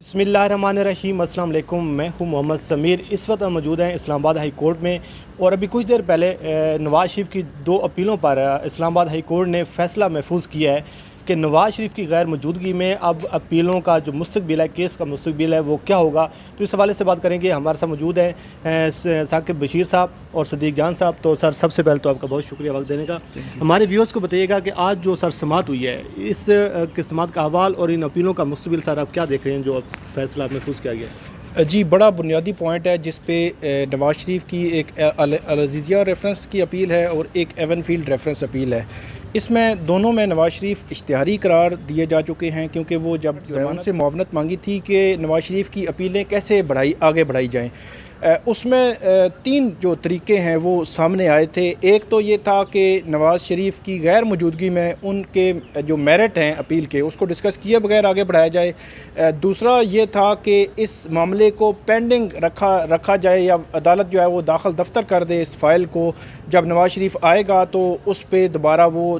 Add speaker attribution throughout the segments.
Speaker 1: बिस्मिल्लाहिर्रहमानिर्रहीम, अस्सलाम वालेकुम। मैं हूं मोहम्मद समीर। इस वक्त हम मौजूद हैं इस्लामाबाद हाई कोर्ट में और अभी कुछ देर पहले नवाज़ शरीफ की दो अपीलों पर इस्लामाबाद हाई कोर्ट ने फ़ैसला महफूज किया है कि नवाज़ शरीफ की गैर मौजूदगी में अब अपीलों का जो मुस्तकबिल है, केस का मुस्तकबिल है, वो क्या होगा। तो इस हवाले से बात करेंगे। हमारे साथ मौजूद हैं साकिब बशीर साहब और सदीक जान साहब। तो सर, सबसे पहले तो आपका बहुत शुक्रिया वक्त देने का। हमारे व्यूअर्स को बताइएगा कि आज जो सर समात हुई है, इस समात का अहवाल और इन अपीलों का मुस्तकबिल सर आप क्या देख रहे हैं जो फैसला महफूज किया गया।
Speaker 2: जी, बड़ा बुनियादी पॉइंट है जिस पे नवाज़ शरीफ की एक अल-अज़ीज़िया रेफरेंस की अपील है और एक एवनफील्ड रेफरेंस अपील है। इसमें दोनों में नवाज़ शरीफ इश्तिहारी करार दिए जा चुके हैं, क्योंकि वो जब उनसे मुआवनत मांगी थी कि नवाज़ शरीफ की अपीलें कैसे आगे बढ़ाई जाएँ, उसमें तीन जो तरीके हैं वो सामने आए थे। एक तो ये था कि नवाज़ शरीफ की गैर मौजूदगी में उनके जो मेरिट हैं अपील के, उसको डिस्कस किए बगैर आगे बढ़ाया जाए। दूसरा ये था कि इस मामले को पेंडिंग रखा जाए या अदालत जो है वो दाखिल दफ्तर कर दे इस फ़ाइल को। जब नवाज़ शरीफ आएगा तो उस पर दोबारा वो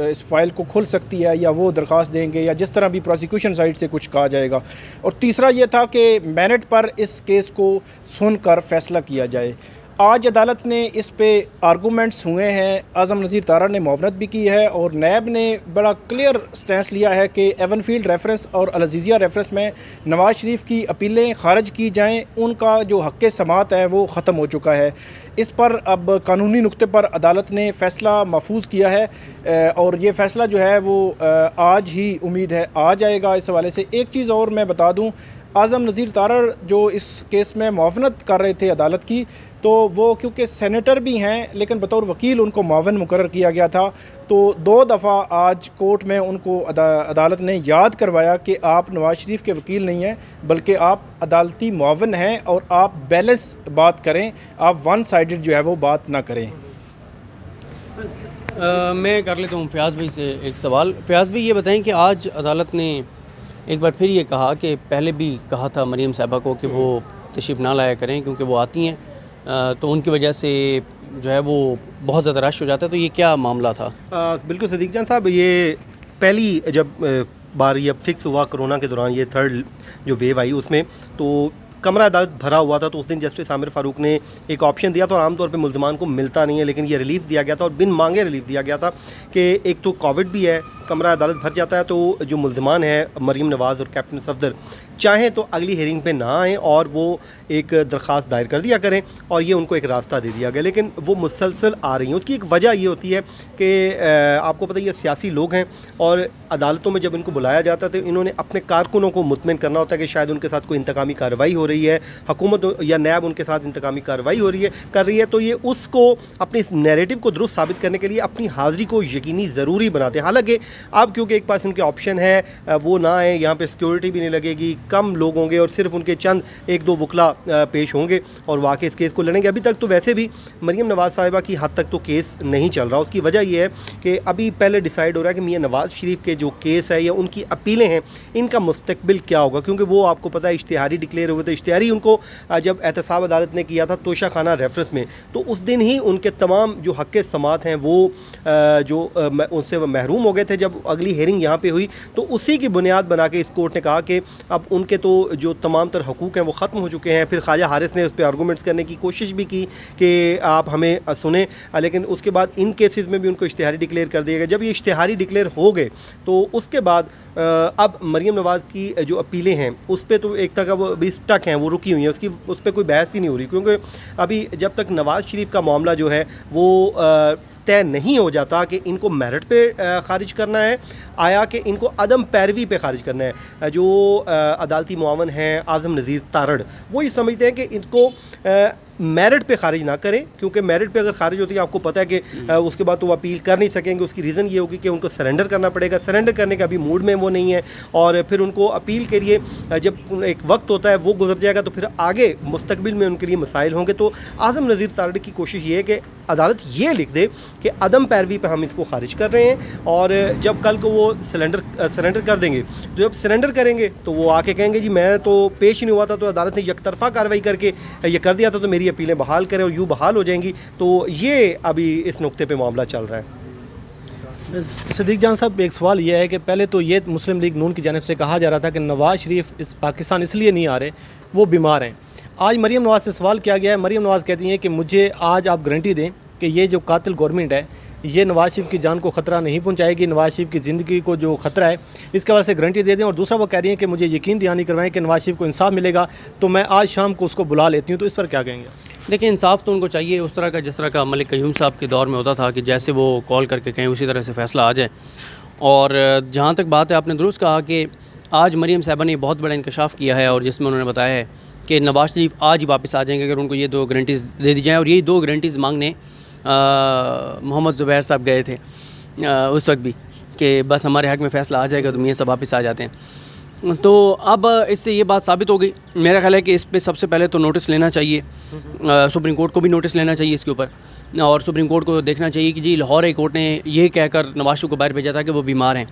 Speaker 2: इस फ़ाइल को खुल सकती है या वो दरख्वास्त देंगे या जिस तरह भी प्रोसिक्यूशन साइड से कुछ कहा जाएगा। और तीसरा ये था कि मेरिट पर इस केस को कर फैसला किया जाए। आज अदालत ने इस पे आर्गूमेंट्स हुए हैं। आज़म नज़ीर तारड़ ने मुआवनत भी की है और नैब ने बड़ा क्लियर स्टैंस लिया है कि एवनफील्ड रेफरेंस और अल-अज़ीज़िया रेफरेंस में नवाज़ शरीफ की अपीलें खारिज की जाएं। उनका जो हक़ समात है वो ख़त्म हो चुका है। इस पर अब कानूनी नुक्ते पर अदालत ने फ़ैसला महफूज किया है और ये फ़ैसला जो है वो आज ही उम्मीद है आ जाएगा। इस हवाले से एक चीज़ और मैं बता दूँ, आज़म नज़ीर तारड़ जो इस केस में मुआवनत कर रहे थे अदालत की, तो वो क्योंकि सेनेटर भी हैं लेकिन बतौर वकील उनको मुआवन मुकर्रर किया गया था, तो दो दफ़ा आज कोर्ट में उनको अदालत ने याद करवाया कि आप नवाज़ शरीफ के वकील नहीं हैं बल्कि आप अदालती मुआवन हैं और आप बैलेंस बात करें, आप वन साइडेड जो है वो बात ना करें।
Speaker 3: मैं कर लेता हूँ फ़याज़ भाई से एक सवाल। फ़याज़ भाई, ये बताएं कि आज अदालत ने एक बार फिर ये कहा कि पहले भी कहा था मरीम साहिबा को कि वो तशरीफ़ ना लाया करें क्योंकि वो आती हैं तो उनकी वजह से जो है वो बहुत ज़्यादा रश हो जाता है। तो ये क्या मामला था?
Speaker 1: बिल्कुल सदीक जान साहब, ये पहली जब बार ये फिक्स हुआ कोरोना के दौरान, ये थर्ड जो वेव आई उसमें, तो कमरा अदालत भरा हुआ था। तो उस दिन जस्टिस आमिर फ़ारूक ने एक ऑप्शन दिया था और आमतौर पे मुल्ज़मान को मिलता नहीं है, लेकिन ये रिलीफ़ दिया गया था और बिन मांगे रिलीफ़ दिया गया था कि एक तो कोविड भी है, कमरा अदालत भर जाता है, तो जो मुल्ज़मान है मरीम नवाज़ और कैप्टन सफदर चाहें तो अगली हेयरिंग पे ना आएँ और वो एक दरख्वास्त दायर कर दिया करें और ये उनको एक रास्ता दे दिया गया, लेकिन वो मुसलसल आ रही हैं। उसकी एक वजह ये होती है कि आपको पता है ये सियासी लोग हैं और अदालतों में जब इनको बुलाया जाता है तो इन्होंने अपने कारकुनों को मुतमिन करना होता है कि शायद उनके साथ कोई इंतकामी कार्रवाई हो रही है, हुकूमत या नैब उनके साथ इंतकामी कार्रवाई कर रही है, तो ये उसको अपने इस नैरेटिव को दुरुस्त साबित करने के लिए अपनी हाज़िरी को यकीनी ज़रूरी बनाते हैं। हालाँकि अब क्योंकि एक पास इनके ऑप्शन है वो ना आए, यहाँ पे सिक्योरिटी भी नहीं लगेगी, कम लोग होंगे और सिर्फ उनके चंद एक दो वकला पेश होंगे और वाकई इस केस को लड़ेंगे। अभी तक तो वैसे भी मरीम नवाज़ साहिबा की हद तक तो केस नहीं चल रहा। उसकी वजह यह है कि अभी पहले डिसाइड हो रहा है कि मियां नवाज़ शरीफ के जो केस है या उनकी अपीलें हैं इनका मुस्तकबिल क्या होगा, क्योंकि वो आपको पता है इश्तिहारी डिक्लेयर हुए थे। इश्तिहारी उनको जब एहतसाब अदालत ने किया था तोशा खाना रेफरेंस में, तो उस दिन ही उनके तमाम जो हक़ समात हैं वो जो उनसे महरूम हो गए थे। जब अगली हेयरिंग यहाँ पे हुई तो उसी की बुनियाद बना के इस कोर्ट ने कहा कि अब उनके तो जो तमाम तर हकूक़ हैं वो ख़त्म हो चुके हैं। फिर ख्वाजा हारिस ने उस पर आर्गूमेंट्स करने की कोशिश भी की कि आप हमें सुने, लेकिन उसके बाद इन केसेस में भी उनको इश्तिहारी डिक्लेयर कर दिया गया। जब ये इश्तिहारी डिक्लेयर हो गए तो उसके बाद अब मरीम नवाज़ की जो अपीलें हैं उस पर तो एक तक वो भी स्टक हैं, वो रुकी हुई हैं, उस पर कोई बहस ही नहीं हो रही, क्योंकि अभी जब तक नवाज़ शरीफ का मामला जो है वो तय नहीं हो जाता कि इनको मेरिट पे खारिज करना है आया कि इनको अदम पैरवी पे खारिज करना है। जो अदालती मुआवन हैं आज़म नज़ीर तारड़, वो ये समझते हैं कि इनको मेरिट पे खारिज ना करें, क्योंकि मेरिट पे अगर खारिज होती है आपको पता है कि उसके बाद तो वो अपील कर नहीं सकेंगे। उसकी रीज़न ये होगी कि उनको सरेंडर करना पड़ेगा, सरेंडर करने का भी मूड में वो नहीं है और फिर उनको अपील के लिए जब एक वक्त होता है वो गुजर जाएगा तो फिर आगे मुस्तकबिल में उनके लिए मसाइल होंगे। तो आज़म नज़ीर तारड़ की कोशिश ये है कि अदालत ये लिख दे कि अदम पैरवी पे हम इसको खारिज कर रहे हैं और जब कल को वो सरेंडर कर देंगे, तो जब सरेंडर करेंगे तो वो आके कहेंगे जी मैं तो पेश ही नहीं हुआ था, तो अदालत ने यकतरफ़ा कार्रवाई करके ये कर दिया था तो मेरी अपीलें बहाल करें और यूँ बहाल हो जाएंगी। तो ये अभी इस नुक्ते पे मामला चल रहा है।
Speaker 4: सदीक जान साहब, एक सवाल ये है कि पहले तो ये मुस्लिम लीग नून की जानिब से कहा जा रहा था कि नवाज़ शरीफ इस पाकिस्तान इसलिए नहीं आ रहे, वो बीमार हैं। आज मरीम नवाज़ से सवाल किया गया है, मरीम नवाज़ कहती हैं कि मुझे आज आप गारंटी दें कि ये जो कातिल गवर्नमेंट है ये नवाज़ शरीफ की जान को ख़तरा नहीं पहुंचाएगी, नवाज़ शरीफ की ज़िंदगी को जो ख़तरा है इसके वजह से गारंटी दे दें। और दूसरा वो कह रही हैं कि मुझे यकीन दहानी करवाएं कि नवाज़ शरीफ को इंसाफ मिलेगा, तो मैं आज शाम को उसको बुला लेती हूँ। तो इस पर क्या कहेंगे?
Speaker 3: देखिए, इंसाफ तो उनको चाहिए उस तरह का जिस तरह का मलिक क़य्यूम साहब के दौर में होता था कि जैसे वो कॉल करके कहें उसी तरह से फ़ैसला आ जाए। और जहाँ तक बात है, आपने दुरुस्त कहा कि आज मरीम साहिबा ने बहुत बड़ा इंकशाफ किया है और जिसमें उन्होंने बताया है कि नवाज़ शरीफ आज ही वापस आ जाएंगे अगर उनको ये 2 गारंटीज़ दे दी जाएँ। और यही 2 गारंटीज़ मांगने मोहम्मद ज़ुबैर साहब गए थे उस वक्त भी कि बस हमारे हक़ में फ़ैसला आ जाएगा तो मियाँ सब वापस आ जाते हैं। तो अब इससे ये बात साबित हो गई। मेरा ख्याल है कि इस पे सबसे पहले तो नोटिस लेना चाहिए, सुप्रीम कोर्ट को भी नोटिस लेना चाहिए इसके ऊपर, और सुप्रीम कोर्ट को देखना चाहिए कि जी लाहौर हाई कोर्ट ने ये कहकर नवाज शरीफ को बाहर भेजा था कि वो बीमार हैं।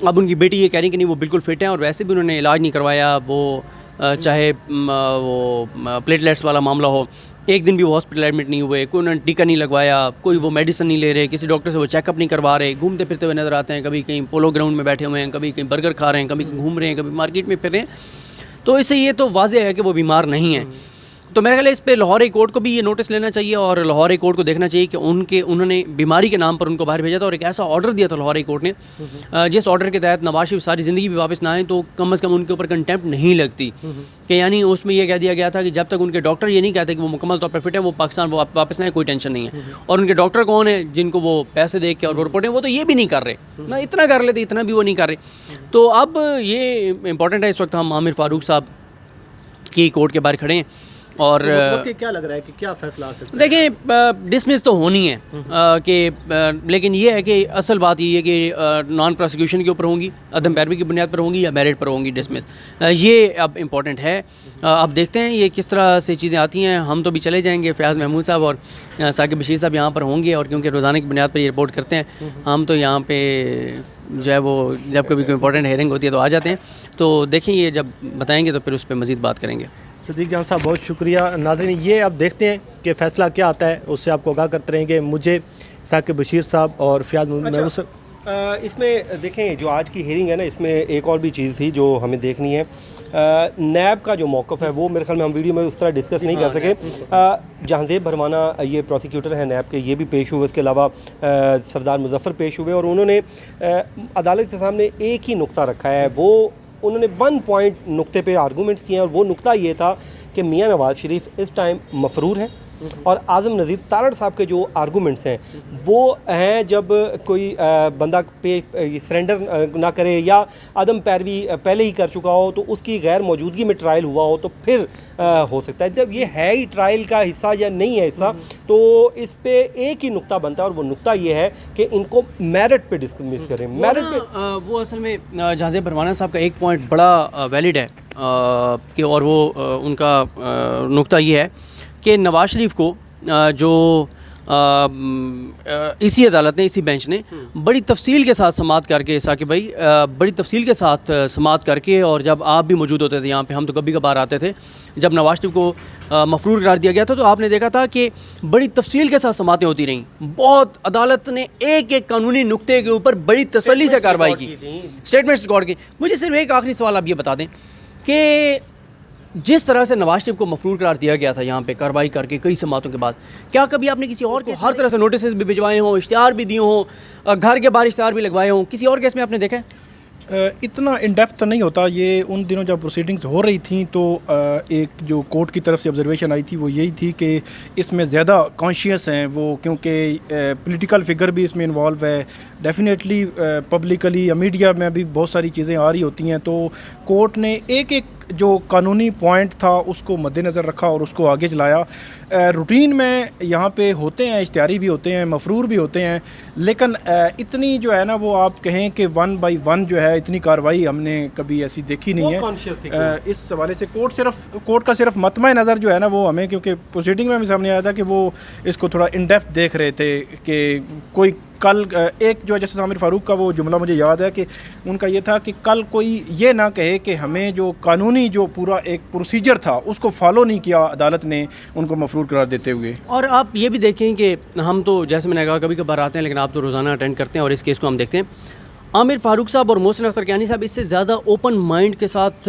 Speaker 3: अब उनकी बेटी ये कह रही कि नहीं वो बिल्कुल फिट हैं और वैसे भी उन्होंने इलाज नहीं करवाया, वो चाहे वो प्लेटलेट्स वाला मामला हो, एक दिन भी वो हॉस्पिटल एडमिट नहीं हुए, कोई उन्होंने टीका नहीं लगवाया, कोई वो मेडिसिन नहीं ले रहे, किसी डॉक्टर से वो चेकअप नहीं करवा रहे, घूमते फिरते हुए नज़र आते हैं, कभी कहीं पोलो ग्राउंड में बैठे हुए हैं, कभी कहीं बर्गर खा रहे हैं, कभी घूम रहे हैं, कभी मार्केट में फिर रहे हैं। तो इससे ये तो वाज़ेह है कि वो बीमार नहीं है। तो मेरे ख्याल है इस पे लाहौर हाई कोर्ट को भी ये नोटिस लेना चाहिए और लाहौर हाई कोर्ट को देखना चाहिए कि उन्होंने बीमारी के नाम पर उनको बाहर भेजा था और एक ऐसा ऑर्डर दिया था लाहौर हाई कोर्ट ने जिस ऑर्डर के तहत नवाज शरीफ सारी ज़िंदगी भी वापस ना आए तो कम से कम उनके ऊपर कंटेम्प्ट नहीं लगती। कि यानी उसमें यह कह दिया गया था कि जब तक उनके डॉक्टर ये नहीं कहते कि वो मुकम्मल तौर पर फिट है, वो पाकिस्तान वो वापस ना आए, कोई टेंशन नहीं है। और उनके डॉक्टर कौन है जिनको वो पैसे दे के और वो रिपोर्टें, वो तो ये भी नहीं कर रहे ना, इतना कर लेते इतना भी वो नहीं कर रहे। तो अब ये इंपॉर्टेंट है, इस वक्त हम आमिर फ़ारूक साहब की कोर्ट के बाहर खड़े हैं और
Speaker 4: मतलब क्या लग रहा है कि क्या फैसला आ सकता है?
Speaker 3: देखिए, डिसमिस तो होनी है कि लेकिन ये है कि असल बात ये है कि नॉन प्रोसिक्यूशन के ऊपर होंगी, अदम पैरवी की बुनियाद पर होंगी या मेरिट पर होंगी डिसमिस, ये अब इम्पॉर्टेंट है। अब देखते हैं ये किस तरह से चीज़ें आती हैं। हम तो भी चले जाएंगे, फ़याज़ महमूद साहब और साकिब बशीर साहब यहाँ पर होंगे और क्योंकि रोज़ाना की बुनियाद पर ये रिपोर्ट करते हैं, हम तो यहाँ पर जो है वो जब कभी कोई इंपॉर्टेंट हेयरिंग होती है तो आ जाते हैं। तो देखें, ये जब बताएंगे तो फिर उस पर मज़ीद बात करेंगे।
Speaker 4: सदीक जान साहब बहुत शुक्रिया। नाज़रीन, ये अब देखते हैं कि फ़ैसला क्या आता है, उससे आपको आगाह करते रहेंगे। मुझे साकिब बशीर साहब और फ़याज़ महमूद साहब,
Speaker 1: इसमें देखें जो आज की हेयरिंग है ना, इसमें एक और भी चीज़ थी जो हमें देखनी है। नैब का जो मौक़िफ़ है वो मेरे ख्याल में हम वीडियो में उस तरह डिस्कस नहीं कर सके। जहांज़ेब भरवाना ये प्रोसिक्यूटर हैं नैब के, ये भी पेश हुए, इसके अलावा सरदार मुज़फ़्फ़र पेश हुए और उन्होंने अदालत के सामने एक ही नुक्ता रखा है। वो उन्होंने 1 पॉइंट नुक्ते पे आर्गूमेंट्स किए हैं और वो नुक्ता ये था कि मियाँ नवाज़ शरीफ इस टाइम मफरूर हैं और आज़म नज़ीर तारड़ साहब के जो आर्गूमेंट्स हैं वो हैं जब कोई बंदा पे सरेंडर ना करे या आदम पैरवी पहले ही कर चुका हो तो उसकी गैर मौजूदगी में ट्रायल हुआ हो तो फिर हो सकता है। जब ये है ही ट्रायल का हिस्सा या नहीं है हिस्सा, तो इस पे एक ही नुक्ता बनता है और वो नुक्ता ये है कि इनको मेरिट पे डिस्कस करें। मेरिट पे
Speaker 3: वो असल में जहांज़ेब भरवाना साहब का एक पॉइंट बड़ा वैलिड है कि और वो उनका नुक्ता ये है कि नवाज शरीफ को जो इसी अदालत ने, इसी बेंच ने बड़ी तफसील के साथ समाअत करके, साकिब भाई, बड़ी तफसील के साथ समाअत करके, और जब आप भी मौजूद होते थे यहाँ पे, हम तो कभी कभार आते थे, जब नवाज शरीफ को मफरूर करार दिया गया था तो आपने देखा था कि बड़ी तफसील के साथ समाअतें होती रहीं। बहुत अदालत ने एक एक कानूनी नुक्ते के ऊपर बड़ी तसल्ली से कार्रवाई की, स्टेटमेंट्स रिकॉर्ड की। मुझे सिर्फ एक आखिरी सवाल आप ये बता दें कि जिस तरह से नवाज शरीफ को मफरूर करार दिया गया था यहाँ पे कार्रवाई करके कई समातों के बाद, क्या कभी आपने किसी और को हर तरह से नोटिस भी भिजवाए हों, इश्तिहार भी दिए हों, घर के बाहर इश्तिहार भी लगवाए हों, किसी और केस में आपने देखा है?
Speaker 2: इतना इन डेप्थ तो नहीं होता ये। उन दिनों जब प्रोसीडिंग्स हो रही थी तो एक जो कोर्ट की तरफ से ऑब्जर्वेशन आई थी वो यही थी कि इसमें ज़्यादा कॉन्शियस हैं वो, क्योंकि पॉलिटिकल फिगर भी इसमें इन्वॉल्व है। डेफिनेटली पब्लिकली या मीडिया में भी बहुत सारी चीज़ें आ रही होती हैं, तो कोर्ट ने एक एक जो कानूनी पॉइंट था उसको मद्देनज़र रखा और उसको आगे चलाया। रूटीन में यहाँ पे होते हैं, इश्तिहारी भी होते हैं, मफरूर भी होते हैं, लेकिन इतनी जो है ना वो आप कहें कि 1 by 1 जो है इतनी कार्रवाई हमने कभी ऐसी देखी नहीं है। इस हवाले से कोर्ट का सिर्फ मतमा नज़र जो है ना वो हमें, क्योंकि प्रोसीडिंग में भी सामने आया था कि वो इसको थोड़ा इन डेप्थ देख रहे थे कि कोई कल एक जो जस्टिस आमिर फ़ारूक का वो जुमला मुझे याद है कि उनका ये था कि कल कोई ये ना कहे कि हमें जो कानूनी जो पूरा एक प्रोसीजर था उसको फॉलो नहीं किया अदालत ने उनको मफरूर करार देते हुए।
Speaker 3: और आप ये भी देखें कि हम तो जैसे मैंने कहा कभी कभार आते हैं, लेकिन आप तो रोज़ाना अटेंड करते हैं और इस केस को हम देखते हैं। आमिर फ़ारूक साहब और मोहसिन अख्तर कियानी साहब, इससे ज़्यादा ओपन माइंड के साथ,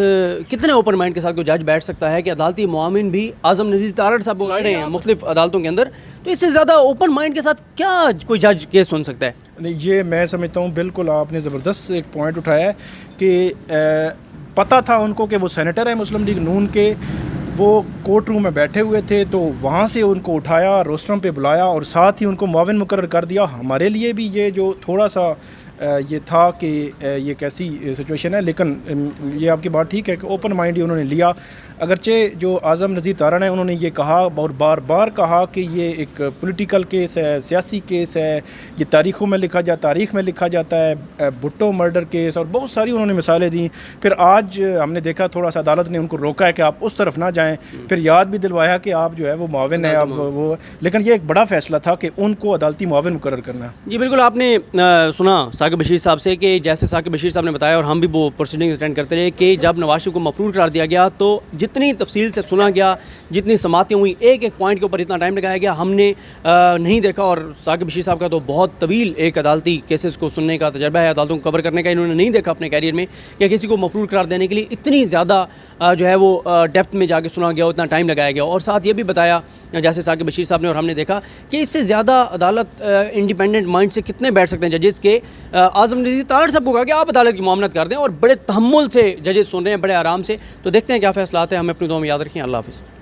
Speaker 3: कितने ओपन माइंड के साथ कोई जज बैठ सकता है कि अदालती मुआविन भी आज़म नज़ीर तारड़ साहब को रहे हैं मुख्तलिफ अदालतों के अंदर, तो इससे ज़्यादा ओपन माइंड के साथ क्या कोई जज केस सुन सकता है?
Speaker 2: नहीं, ये मैं समझता हूँ बिल्कुल आपने ज़बरदस्त एक पॉइंट उठाया है कि पता था उनको कि वो सेनेटर है मुस्लिम लीग नून के, वो कोर्ट रूम में बैठे हुए थे, तो वहाँ से उनको उठाया, रोस्टरम पे बुलाया और साथ ही उनको मुआविन मुकर्रर कर दिया। हमारे लिए भी ये जो थोड़ा सा ये था कि ये कैसी सिचुएशन है, लेकिन ये आपकी बात ठीक है कि ओपन माइंड ही उन्होंने लिया। अगरचे जो आज़म नज़ीर तारड़ हैं उन्होंने ये कहा और बार बार कहा कि ये एक पॉलिटिकल केस है, सियासी केस है, ये तारीख़ में लिखा जाता है, भुट्टो मर्डर केस और बहुत सारी उन्होंने मिसालें दी। फिर आज हमने देखा थोड़ा सा अदालत ने उनको रोका है कि आप उस तरफ ना जाएँ, फिर याद भी दिलवाया कि आप जो है वो मुआविन है, आप वो, लेकिन ये एक बड़ा फ़ैसला था कि उनको अदालती मुआविन मुकर्रर करना।
Speaker 3: जी बिल्कुल, आपने सुना साकिब बशीर साहब से कि जैसे साकिब बशीर साहब ने बताया और हम भी वो प्रोसीडिंग अटेंड करते रहे कि जब नवाज शरीफ को मफरूर करार दिया गया तो जितनी तफसील से सुना गया, जितनी समातें हुई, एक एक पॉइंट के ऊपर इतना टाइम लगाया गया, हमने नहीं देखा। और साकिब बशीर साहब का तो बहुत तवील एक अदालती केसेस को सुनने का तजर्बा है, अदालतों को कवर करने का। इन्होंने नहीं देखा अपने कैरियर में कि किसी को मफरूर करार देने के लिए इतनी ज़्यादा जो है वो डेप्थ में जाके सुना गया, उतना टाइम लगाया गया। और साथ ये भी बताया जैसे साकिब बशीर साहब ने और हमने देखा कि इससे ज़्यादा अदालत इंडिपेंडेंट माइंड से कितने बैठ सकते हैं जजेस के। आज़म नज़ीर तारड़ साहब को कहा कि आप अदालत की मामलत कर दें और बड़े तहम्मुल से जजेस सुन रहे हैं, बड़े आराम से। तो देखते हैं क्या फैसला आते हैं। हमें अपनी दुआ में याद रखें। अल्लाह हाफ़िज़।